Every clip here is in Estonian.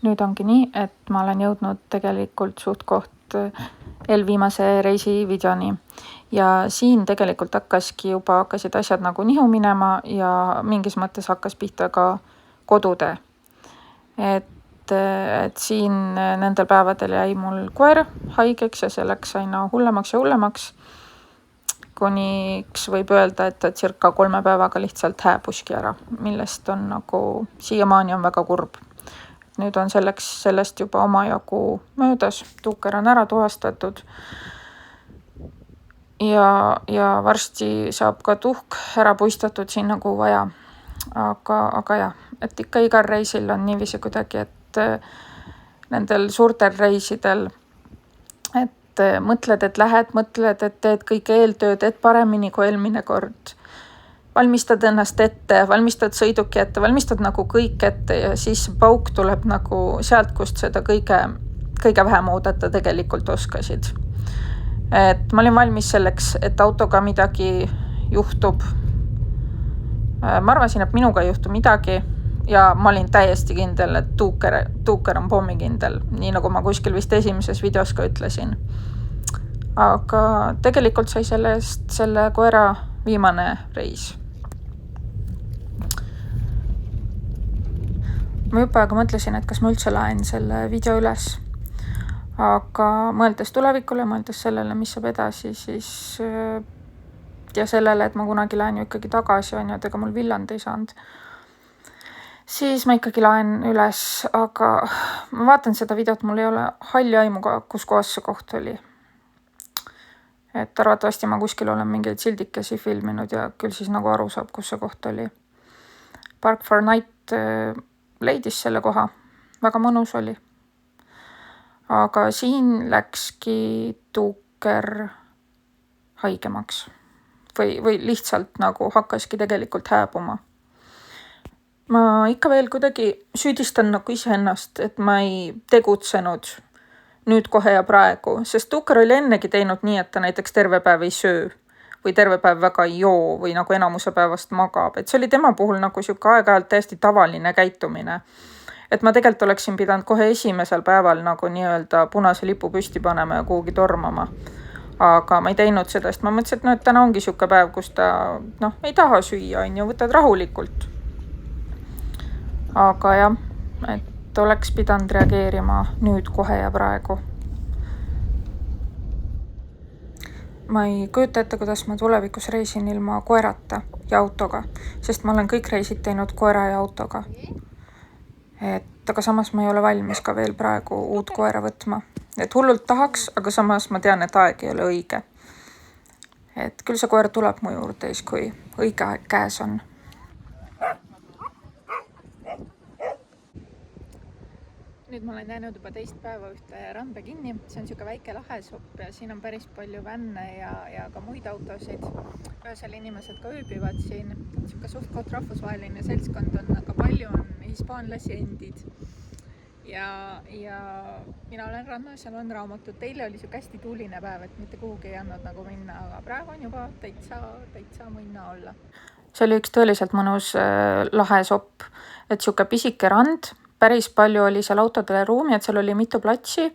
nüüd ongi nii, et ma olen jõudnud tegelikult suht koht eelviimase reisi videoni ja siin tegelikult hakkasid asjad nagu nihu minema ja mingis mõttes hakkas pihta ka kodutee. Et siin nendel päevadel jäi mul koer haigeks ja see läks aina hullemaks ja hullemaks. Kuniks võib öelda, et ta circa 3 päevaga lihtsalt hääbuski ära, millest on nagu siiamaani on väga kurb. Nüüd on sellest juba omajagu möödas, Tuuker on ära tuvastatud ja varsti saab ka tuhk ära puistatud siin nagu vaja. Aga jah, et ikka igal reisil on niiviisi kuidagi, et nendel suurtel reisidel, et mõtled, et mõtled, et teed kõik eeltööd, et paremini kui eelmine kord. Valmistad ennast ette, valmistad sõiduki ette, valmistad nagu kõik ette ja siis pauk tuleb nagu sealt, kust seda kõige vähem oodata tegelikult oskasid. Et ma olin valmis selleks, et autoga midagi juhtub. Ma arvasin, et minuga ei juhtu midagi ja ma olin täiesti kindel, et tuuker on pommikindel, nii nagu ma kuskil vist esimeses videos ka ütlesin. Aga tegelikult sai selle koera viimane reis. Ma juba aega mõtlesin, et kas ma üldse laen selle video üles. Aga mõeldes tulevikule, mõeldes sellele, mis saab edasi, siis ja sellele, et ma kunagi lähen ju ikkagi tagasi, on ju, et ega mul villand ei saanud. Siis ma ikkagi laen üles, aga ma vaatan seda videot, mul ei ole halli aimuga, kus kohas see koht oli. Et arvatavasti ma kuskil olen mingeid sildikesi filminud ja küll siis nagu aru saab, kus see koht oli. Park for Night leidis selle koha, väga mõnus oli. Aga siin läkski Tuuker haigemaks või lihtsalt nagu hakkaski tegelikult hääbuma. Ma ikka veel kuidagi süüdistan nagu iseennast, et ma ei tegutsenud nüüd kohe ja praegu, sest Tuuker oli ennegi teinud nii, et ta näiteks terve päev ei söö või terve päev väga ei joo või nagu enamuse päevast magab. Et see oli tema puhul nagu siuke aeg-ajalt täiesti tavaline käitumine. Et ma tegelikult oleksin pidanud kohe esimesel päeval nagu nii-öelda punase lipu püsti panema ja kuhugi tormama. Aga ma ei teinud seda, sest ma mõtlesin, et et täna ongi siuke päev, kus ta ei taha süüa, on ju, võtad rahulikult. Aga jah, et oleks pidanud reageerima nüüd kohe ja praegu. Ma ei kujuta ette, kuidas ma tulevikus reisin ilma koerata ja autoga, sest ma olen kõik reisid teinud koera ja autoga. Aga samas ma ei ole valmis ka veel praegu uut koera võtma. Et hullult tahaks, aga samas ma tean, et aeg ei ole õige. Et küll see koer tuleb mu juurde, kui õige aeg käes on. Nüüd ma olen jäänud juba teist päeva ühte randa kinni. See on siuke väike lahesopp ja siin on päris palju vänne ja ka muid autosid. Öösel inimesed ka ööbivad siin. Siuke suht rahvusvaheline seltskond on, aga palju on hispaanlasi endid. Ja mina olen rannas, seal on raamatud. Teile oli siuke hästi tuuline päev, et mitte kuhugi ei andnud nagu minna, aga praegu on juba täitsa minna olla. See oli üks tõeliselt mõnus lahesopp, et siuke pisike rand. Päris palju oli seal autodele ruumi, et seal oli mitu platsi,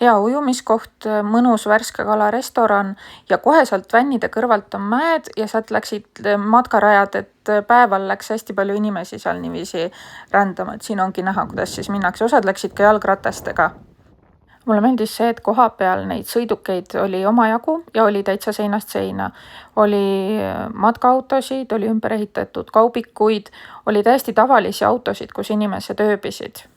hea ujumiskoht, mõnus värske kala restoran ja kohe sealt vännide kõrvalt on mäed ja sealt läksid matkarajad, et päeval läks hästi palju inimesi seal niiviisi rändama, et siin ongi näha, kuidas siis minnakse. Osad läksid ka jalgratastega. Mulle meeldis see, et koha peal neid sõidukeid oli omajagu ja oli täitsa seinast seina. Oli matkaautosid, oli ümber ehitatud kaubikuid, oli täiesti tavalisi autosid, kus inimesed ööbisid.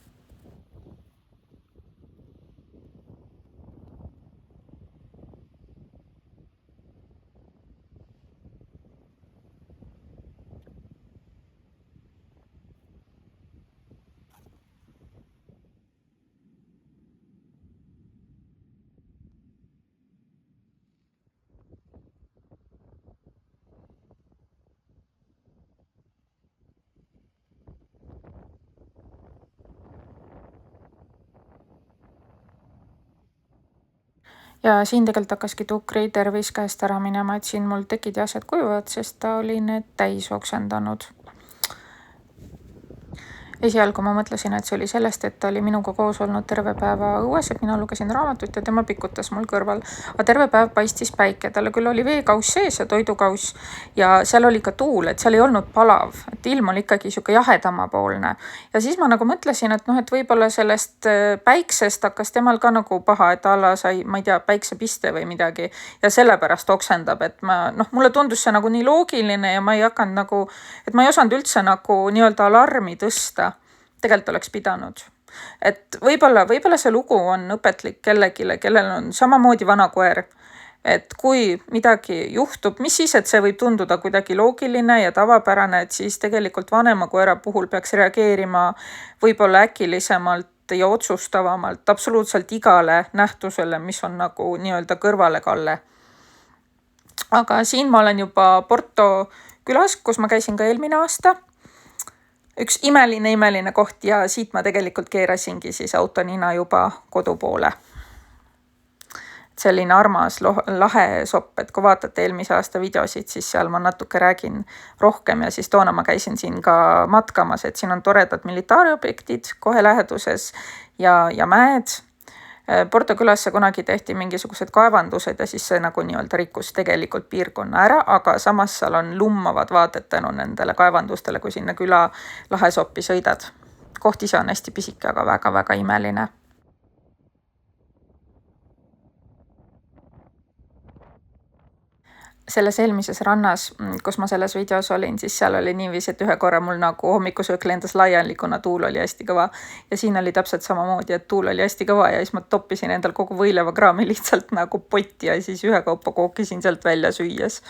Ja siin tegelikult hakkaski Tuukri tervis käest ära minema, et siin mul tekid ja asjad kujuvad, sest ta oli need täis oksendanud. esialgu ma mõtlesin, et see oli sellest, et ta oli minuga koos olnud terve päeva õues, et mina lugesin raamatut ja tema pikutas mul kõrval. Aga terve päev paistis päike, tal küll oli veekauss sees ja toidukauss ja seal oli ka tuul, et seal ei olnud palav, et ilm oli ikkagi sihuke jahedamapoolne. Ja siis ma nagu mõtlesin, et et võib-olla sellest päiksest hakkas temal ka nagu paha, et alla sai, ma ei tea, päiksepiste või midagi ja sellepärast oksendab, et mulle tundus see nagu nii loogiline ja ma ei hakanud nagu, et ma ei osanud üldse nagu nii-öelda alarmi tõsta. Tegelikult oleks pidanud. Et võib-olla see lugu on õpetlik kellegile, kellel on samamoodi vana koer. Et kui midagi juhtub, mis siis, et see võib tunduda kuidagi loogiline ja tavapärane, et siis tegelikult vanema koera puhul peaks reageerima võib-olla äkilisemalt ja otsustavamalt absoluutselt igale nähtusele, mis on nagu nii-öelda kõrvalekalle. Aga siin ma olen juba Porto külas, kus ma käisin ka eelmine aasta. Üks imeline koht ja siit ma tegelikult keerasingi siis autonina juba kodu poole. Selline armas lahe sopp, et kui vaatate eelmise aasta videosid, siis seal ma natuke räägin rohkem ja siis toona ma käisin siin ka matkamas, et siin on toredad militaariobjektid kohe läheduses ja mäed. Porto külasse kunagi tehti mingisugused kaevandused ja siis see nagu nii-öelda rikkus tegelikult piirkonna ära, aga samas seal on lummavad vaated tänu nendele kaevandustele, kui sinna küla lahesoppi sõidad. Koht ise on hästi pisike, aga väga-väga imeline. Selles eelmises rannas, kus ma selles videos olin, siis seal oli niiviisi, et ühe korra mul nagu hommikusöök lendas laiali, kuna tuul oli hästi kõva. Ja siin oli täpselt samamoodi, et tuul oli hästi kõva ja siis ma toppisin endal kogu võileivakraami lihtsalt nagu potti ja siis ühekaupa kookisin sealt välja süües.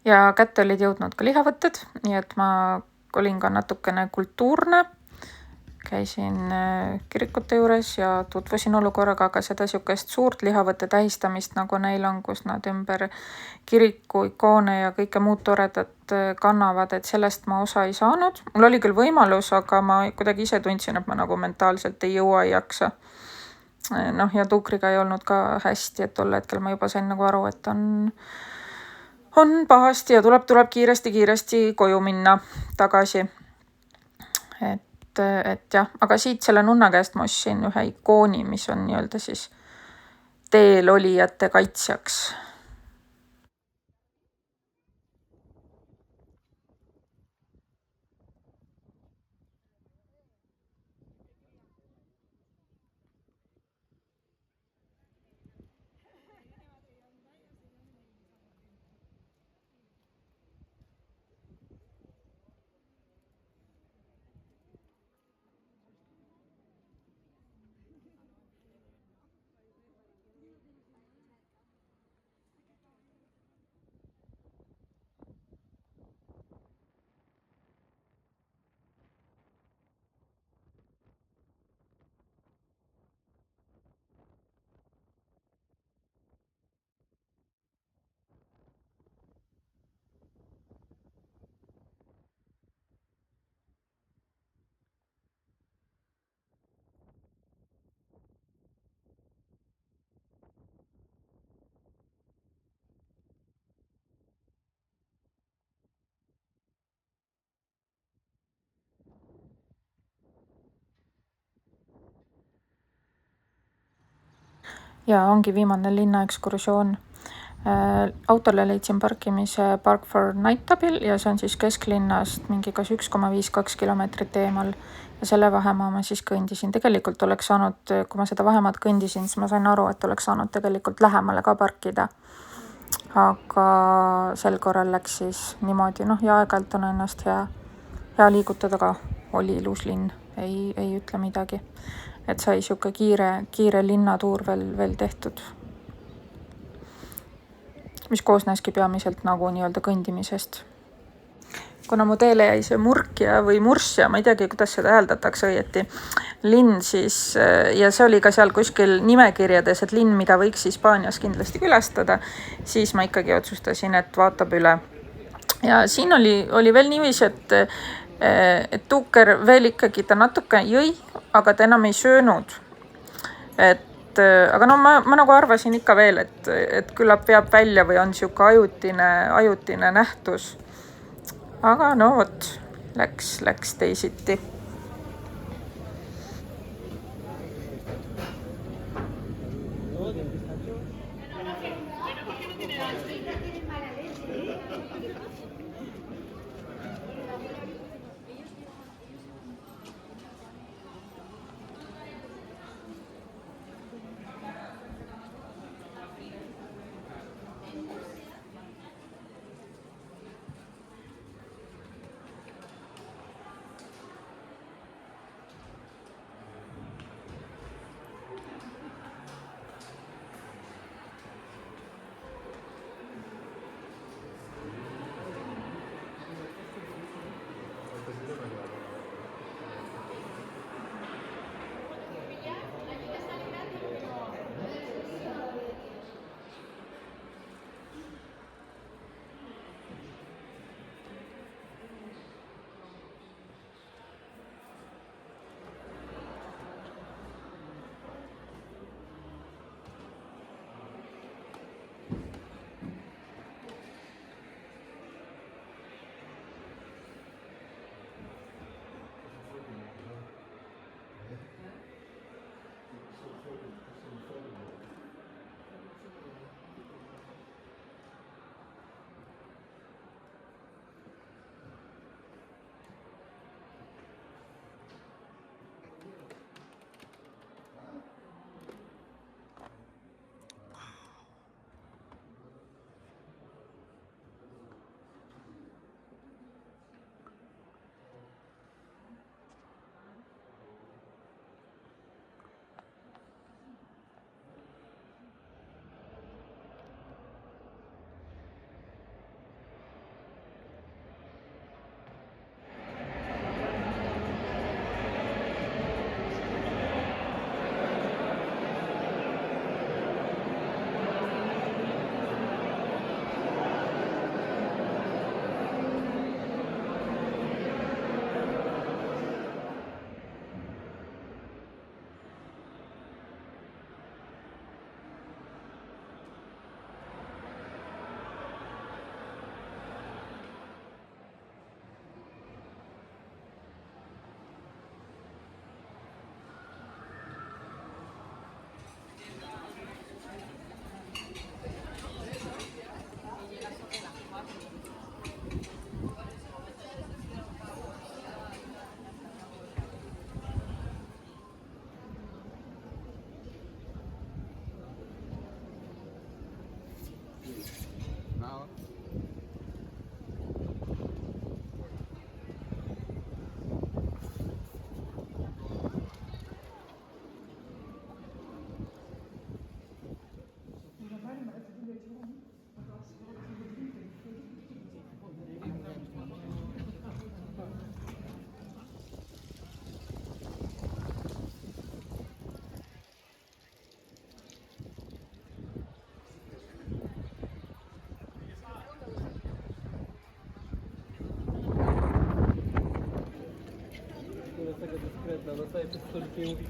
Ja kätte olid jõudnud ka lihavõtted, nii et ma olin ka natukene kultuurne. Käisin kirikute juures ja tutvusin olukorraga, aga seda sihukest suurt lihavõtte tähistamist, nagu neil on, kus nad ümber kiriku, ikoone ja kõike muud toredat kannavad, et sellest ma osa ei saanud. Mul oli küll võimalus, aga ma kuidagi ise tundsin, et ma nagu mentaalselt ei jõua, ei jaksa. Ja tuukriga ei olnud ka hästi, et tol hetkel ma juba sain nagu aru, et on pahasti ja tuleb kiiresti koju minna tagasi. Et jah, aga siit selle nunna käest ma ostsin ühe ikooni, mis on nii-öelda siis teel olijate kaitsjaks. Ja ongi viimane linnaekskursioon. Autole leidsin parkimise Park for Nightabil ja see on siis kesklinnast mingi kas 1,52 kilomeetrit eemal ja selle vahemaa ma siis kõndisin. Tegelikult oleks saanud, kui ma seda vahemaad kõndisin, siis ma sain aru, et oleks saanud tegelikult lähemale ka parkida. Aga sel korral läks siis niimoodi, ja aeg-ajalt on ennast hea liigutada ka, oli ilus linn, ei ütle midagi. Et sai sihuke kiire linnatuur veel tehtud, mis koosneski peamiselt nagu nii-öelda kõndimisest. Kuna mu teele jäi see murkja või mursja, ma ei teagi, kuidas seda hääldatakse õieti, linn siis, ja see oli ka seal kuskil nimekirjades, et linn, mida võiks Hispaanias kindlasti külastada, siis ma ikkagi otsustasin, et vaatab üle. Ja siin oli veel niiviisi, et Tuuker veel ikkagi ta natuke jõi, aga ta enam ei söönud. Aga no ma nagu arvasin ikka veel, et küllap veab välja või on sihuke ajutine nähtus. Aga no vot, läks teisiti. Tego dyskretna, no sobie przez stolikiem mówi.